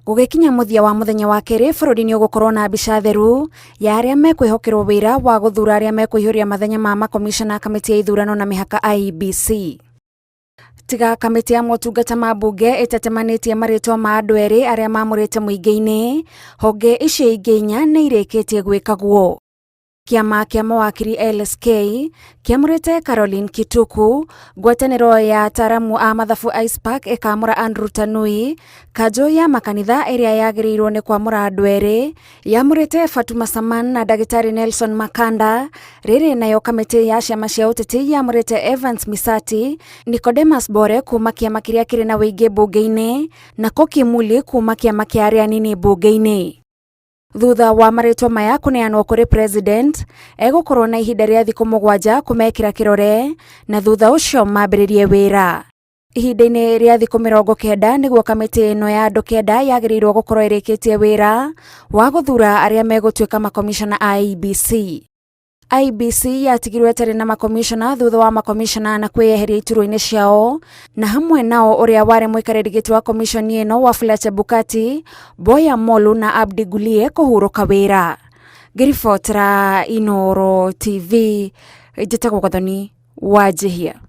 Gũgĩkinya mũthia wa mũthenya wa kerĩ bũrũri-inĩ ũgũkorwo na mbica theru ya arĩa mekwĩhokerwo wĩra wa gũthura arĩa mekũihũria mathenya ma makomishona kamĩtĩ ya ithurano na mĩhaka IEBC. Tiga kamĩtĩ ya motungata ma mbunge ĩtetemanĩtie marĩtwa ma andũ erĩ arĩa mamũrĩte mũingĩ-inĩ, honge icio ingĩ inya nĩ irĩkĩtie gwĩkagwo. Kĩama kĩa mawakiri LSK kĩamũrĩte Caroline Kituku, ngwatanĩro ya ataramu a mathabu ISPAC ĩkamũra Andrew Tanui, kanjũ ya makanitha ĩrĩa yagĩrĩirwo nĩ kwamũra andũ erĩ yamũrĩte Fatuma Saman na ndagĩtarĩ Nelson Makanda, rĩrĩ nayo kamĩtĩ ya ciama cia ũteti yamũrĩte Evans Misati, Nicodemus Bore kuma kĩama kĩrĩa kĩrĩ na wĩingĩ mbunge-inĩ na Koki Muli kuma kĩama kĩa arĩa anini mbunge-inĩ. Thutha wa marĩtwa maya kũneanwo kũrĩ president, egũkorwo na ihinda rĩa thikũ 7 kũmekĩra kĩrore na thutha ũcio mambĩrĩrie wĩra. Ihinda-inĩ rĩa thikũ 90 nĩguo kamĩtĩ ĩno ya andũ 9 yagĩrĩirwo gũkorwo ĩrĩkĩtie wĩra wa gũthura arĩa megũtuĩka makomishona a IEBC. IEBC yatigirwo ĩtarĩ na makomishona thutha wa makomishona na kwĩyeheria iturwa-inĩ ciao, na hamwe nao ũrĩa warĩ mũikarĩri gĩtĩ wa komishoni ĩno Wafula Chebukati, Boya Molu na Abdi Gulie kũhurũka wĩra. Ngĩribotera Inooro TV, njĩtagwo Gathoni Wanjihia.